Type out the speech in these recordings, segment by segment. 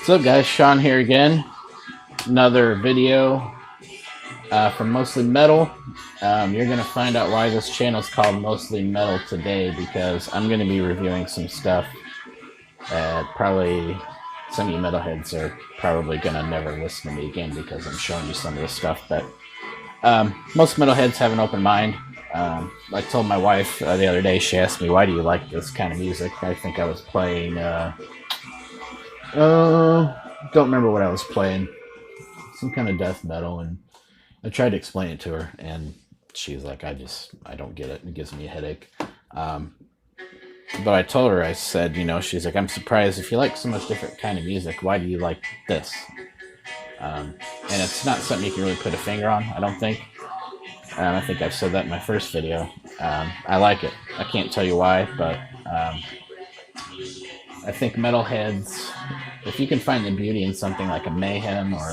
What's up, guys? Sean here again. Another video from Mostly Metal. You're going to find out why this channel is called Mostly Metal today, because I'm going to be reviewing some stuff that probably some of you metalheads are probably going to never listen to me again, because I'm showing you some of the stuff. But most metalheads have an open mind. I told my wife the other day, she asked me, why do you like this kind of music? I think I was playing... don't remember what I was playing. Some kind of death metal, and I tried to explain it to her, and she's like, I don't get it. It gives me a headache. But I told her, I said, she's like, I'm surprised if you like so much different kind of music, why do you like this? And it's not something you can really put a finger on, I don't think. I think I've said that in my first video. I like it. I can't tell you why, but I think metalheads, if you can find the beauty in something like a Mayhem or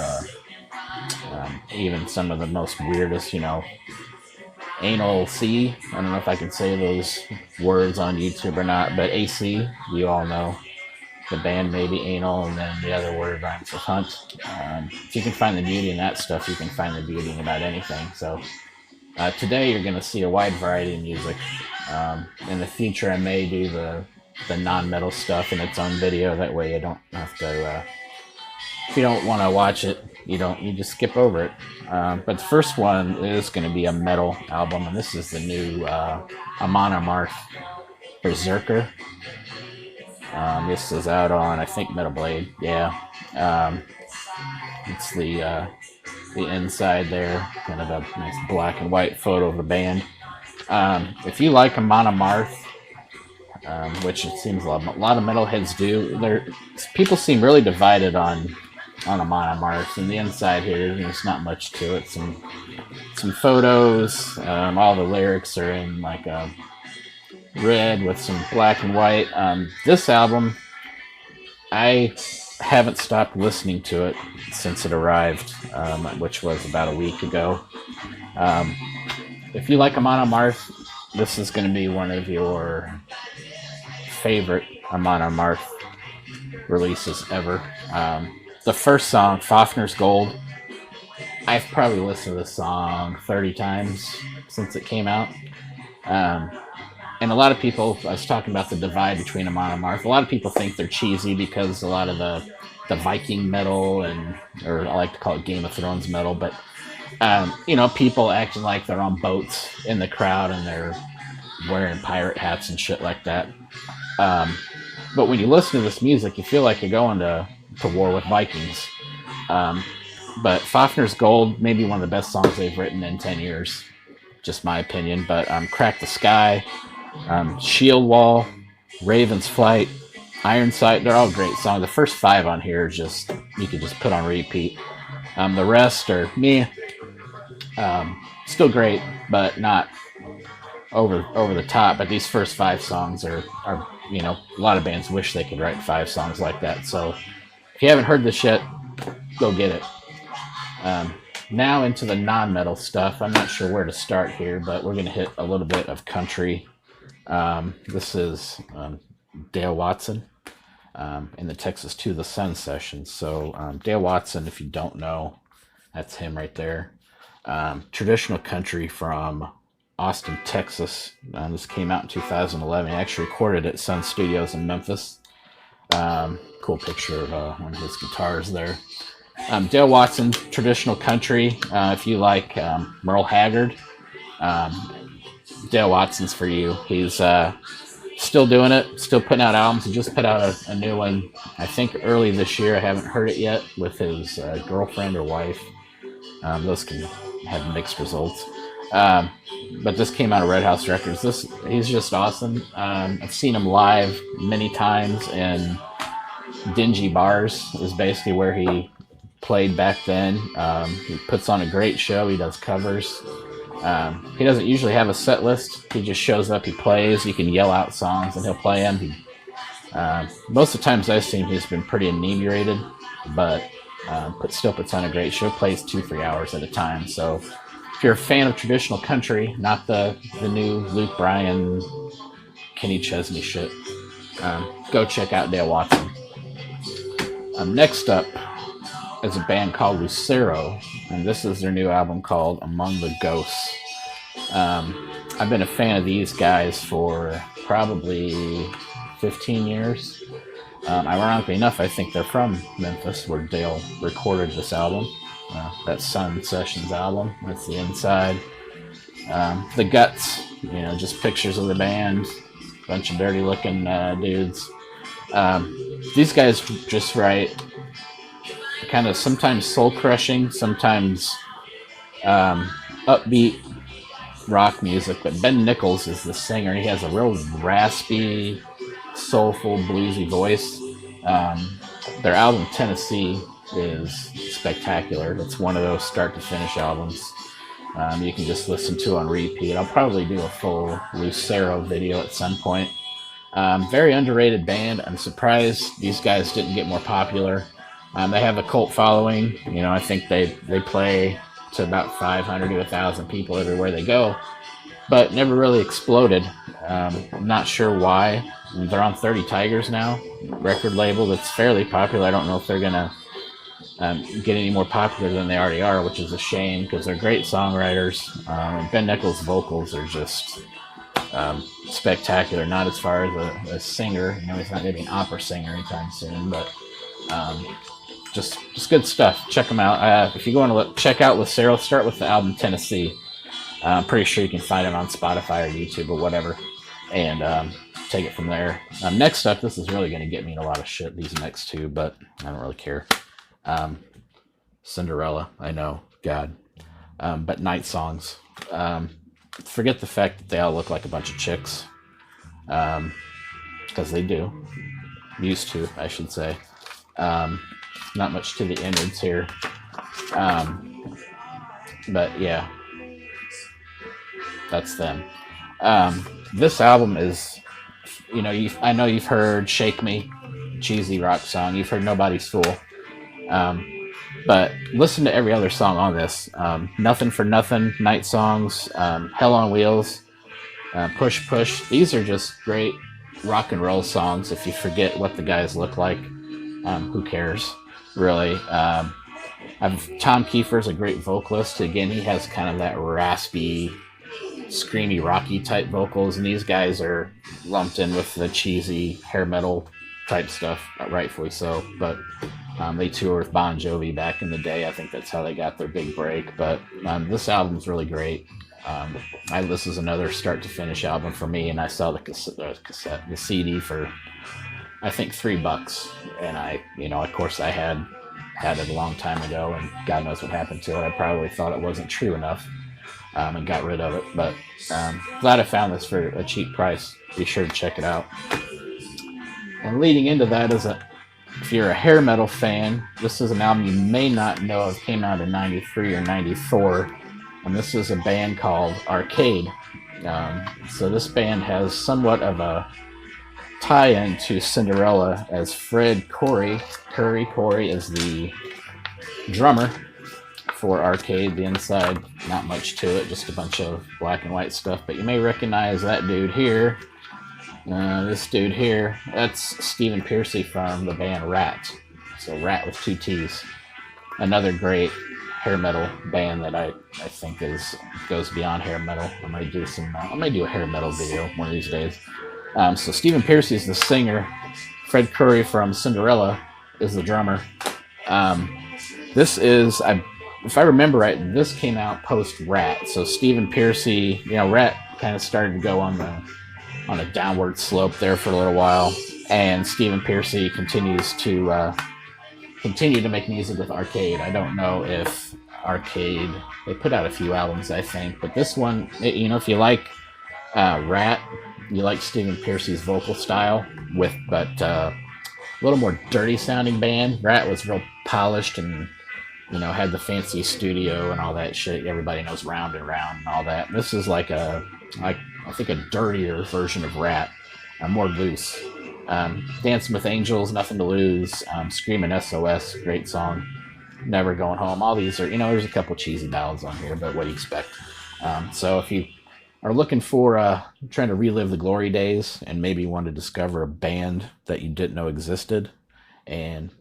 even some of the most weirdest, Anal C. I don't know if I can say those words on YouTube or not, but AC, you all know the band, maybe Anal, and then the other word rhymes with Hunt. If you can find the beauty in that stuff, you can find the beauty in about anything. So today you're going to see a wide variety of music. In the future, I may do the non-metal stuff in its own video. That way you don't have to, if you don't want to watch it, you just skip over it. But the first one is going to be a metal album, and this is the new Amon Amarth Berserker. This is out on, I think, Metal Blade. Yeah. It's the inside there, kind of a nice black and white photo of the band. If you like Amon Amarth, which it seems a lot of metalheads do, people seem really divided on Amon Amarth. And the inside here, there's not much to it. Some photos. All the lyrics are in like red with some black and white. This album, I haven't stopped listening to it since it arrived, which was about a week ago. If you like Amon Amarth, this is going to be one of your favorite Amon Amarth releases ever. The first song, Fafner's Gold, I've probably listened to this song 30 times since it came out. And a lot of people, I was talking about the divide between Amon Amarth, a lot of people think they're cheesy because a lot of the Viking metal, or I like to call it Game of Thrones metal, but people acting like they're on boats in the crowd and they're wearing pirate hats and shit like that. But when you listen to this music, you feel like you're going to war with Vikings. But Fafner's Gold may be one of the best songs they've written in 10 years. Just my opinion. But Crack the Sky, Shield Wall, Raven's Flight, Iron Sight, they're all great songs. The first 5 on here are you could just put on repeat. The rest are meh. Still great, but not over the top. But these first 5 songs are a lot of bands wish they could write 5 songs like that. So if you haven't heard this yet, go get it. Now into the non-metal stuff. I'm not sure where to start here, but we're going to hit a little bit of country. This is Dale Watson in the Texas to the Sun session. So Dale Watson, if you don't know, that's him right there. Traditional country from Austin, Texas. This came out in 2011. He actually recorded at Sun Studios in Memphis. Cool picture of one of his guitars there. Dale Watson, traditional country. If you like Merle Haggard, Dale Watson's for you. He's still doing it, still putting out albums. He just put out a new one, I think, early this year. I haven't heard it yet, with his girlfriend or wife. Those can have mixed results. But this came out of Red House Records. He's just awesome. I've seen him live many times in dingy bars, is basically where he played back then. He puts on a great show. He does covers. He doesn't usually have a set list. He just shows up, he plays. You can yell out songs and he'll play them. Most of the times I've seen him, he's been pretty inebriated, but still puts on a great show. Plays 2-3 hours at a time. So if you're a fan of traditional country, not the new Luke Bryan, Kenny Chesney shit, go check out Dale Watson. Next up is a band called Lucero, and this is their new album called Among the Ghosts. I've been a fan of these guys for probably 15 years. Ironically enough, I think they're from Memphis, where Dale recorded this album. That Sun Sessions album. That's the inside. The guts, just pictures of the band. Bunch of dirty looking dudes. These guys just write kind of sometimes soul crushing, sometimes upbeat rock music. But Ben Nichols is the singer. He has a real raspy, soulful, bluesy voice. Their album Tennessee is spectacular. It's one of those start to finish albums you can just listen to on repeat. I'll probably do a full Lucero video at some point. Very underrated band. I'm surprised these guys didn't get more popular. They have a cult following. I think they play to about 500 to 1,000 people everywhere they go, but never really exploded. I'm not sure why. They're on 30 Tigers now, record label that's fairly popular. I don't know if they're going to get any more popular than they already are, which is a shame because they're great songwriters. Ben Nichols' vocals are just spectacular. Not as far as a singer. He's not going to be an opera singer anytime soon, but just good stuff. Check them out. If you go and check out Lucero, start with the album Tennessee. I'm pretty sure you can find it on Spotify or YouTube or whatever, and take it from there. Next up, this is really going to get me in a lot of shit, these next two, but I don't really care. Cinderella, I know, God. But Night Songs. Forget the fact that they all look like a bunch of chicks, because they do. Used to, I should say. Not much to the innards here. But yeah, that's them. This album is, I know you've heard Shake Me, cheesy rock song. You've heard Nobody's Fool. But listen to every other song on this. Nothing for Nothing, Night Songs, Hell on Wheels, Push Push. These are just great rock and roll songs. If you forget what the guys look like, who cares, really? Tom Kiefer's a great vocalist. Again, he has kind of that raspy, screamy, rocky type vocals, and these guys are lumped in with the cheesy hair metal type stuff, rightfully so. But they toured with Bon Jovi back in the day. I think that's how they got their big break. But this album's really great. This is another start to finish album for me, and I saw the CD for I think $3, and of course I had it a long time ago, and God knows what happened to it. I probably thought it wasn't true enough, and got rid of it. But glad I found this for a cheap price. Be sure to check it out. And leading into that is if you're a hair metal fan, this is an album you may not know of. Came out in '93 or '94, and this is a band called Arcade. So this band has somewhat of a tie-in to Cinderella, as Fred Coury is the drummer for Arcade. The inside, not much to it, just a bunch of black and white stuff. But you may recognize that dude here. This dude here, that's Stephen Pearcy from the band Rat. So Rat with 2 T's. Another great hair metal band that I think goes beyond hair metal. I might do a hair metal video one of these days. So Stephen Pearcy is the singer. Fred Coury from Cinderella is the drummer. This is, if I remember right, this came out post Rat. So Stephen Pearcy, Rat kind of started to go on a downward slope there for a little while, and Stephen Pearcy continues to make music with Arcade. I don't know if Arcade, they put out a few albums, I think, but this one, if you like Rat, you like Stephen Pearcy's vocal style, but a little more dirty sounding band. Rat was real polished and had the fancy studio and all that shit. Everybody knows Round and Round and all that. This is like I think a dirtier version of Rat, more loose. Dancing with Angels, Nothing to Lose, Screaming SOS, great song. Never Going Home. All these are, there's a couple cheesy ballads on here, but what do you expect? So if you are looking for trying to relive the glory days and maybe want to discover a band that you didn't know existed and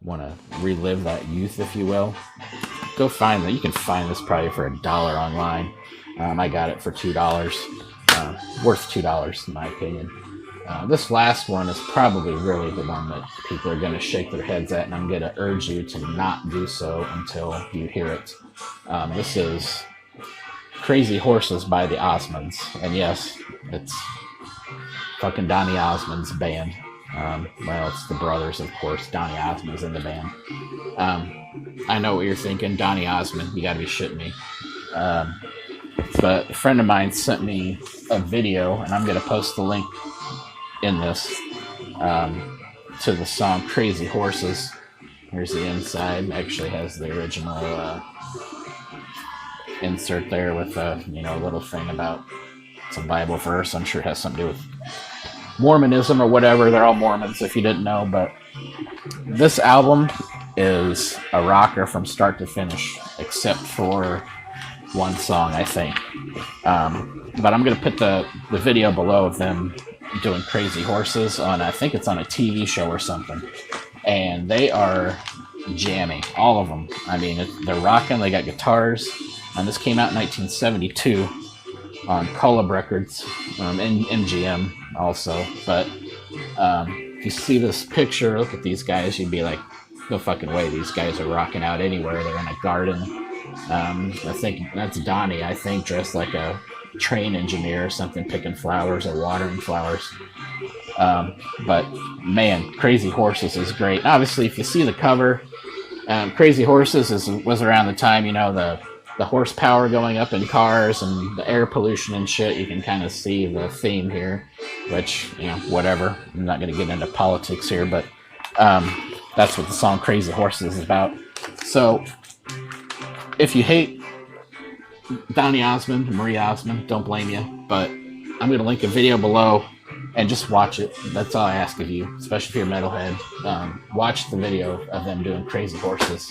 want to relive that youth, if you will, go find that. You can find this probably for $1 online. I got it for $2. Worth $2 in my opinion. This last one is probably really the one that people are going to shake their heads at, and I'm going to urge you to not do so until you hear it. This is Crazy Horses by the Osmonds. And yes, it's fucking Donny Osmond's band. Well, it's the brothers, of course. Donny Osmond's in the band. I know what you're thinking. Donny Osmond, you gotta be shitting me. But a friend of mine sent me a video, and I'm going to post the link in this, to the song Crazy Horses. Here's the inside. It actually has the original insert there with a little thing about some Bible verse. I'm sure it has something to do with Mormonism or whatever. They're all Mormons if you didn't know. But this album is a rocker from start to finish, except for one song, I think. But I'm going to put the video below of them doing Crazy Horses on, I think it's on a TV show or something. And they are jammy, all of them. I mean, they're rocking, they got guitars. And this came out in 1972 on Colab Records, and MGM also. But if you see this picture, look at these guys, you'd be like, no fucking way, these guys are rocking out anywhere. They're in a garden. I think that's Donnie, I think, dressed like a train engineer or something, picking flowers or watering flowers. But man, Crazy Horses is great. Obviously, if you see the cover, Crazy Horses was around the time, the horsepower going up in cars and the air pollution and shit. You can kind of see the theme here, which, whatever. I'm not going to get into politics here, but that's what the song Crazy Horses is about. So if you hate Donny Osmond, Marie Osmond, don't blame you, but I'm going to link a video below and just watch it. That's all I ask of you, especially if you're a metalhead. Watch the video of them doing Crazy Horses,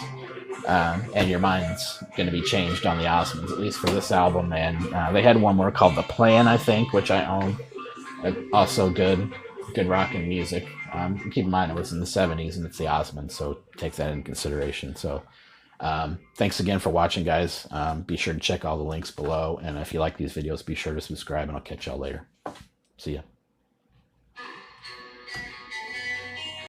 and your mind's going to be changed on the Osmonds, at least for this album. And they had one more called The Plan, I think, which I own. Also good rockin' music. Keep in mind it was in the 70s and it's the Osmonds, so take that into consideration. So thanks again for watching, guys. Be sure to check all the links below, and if you like these videos, be sure to subscribe, and I'll catch y'all later. See ya.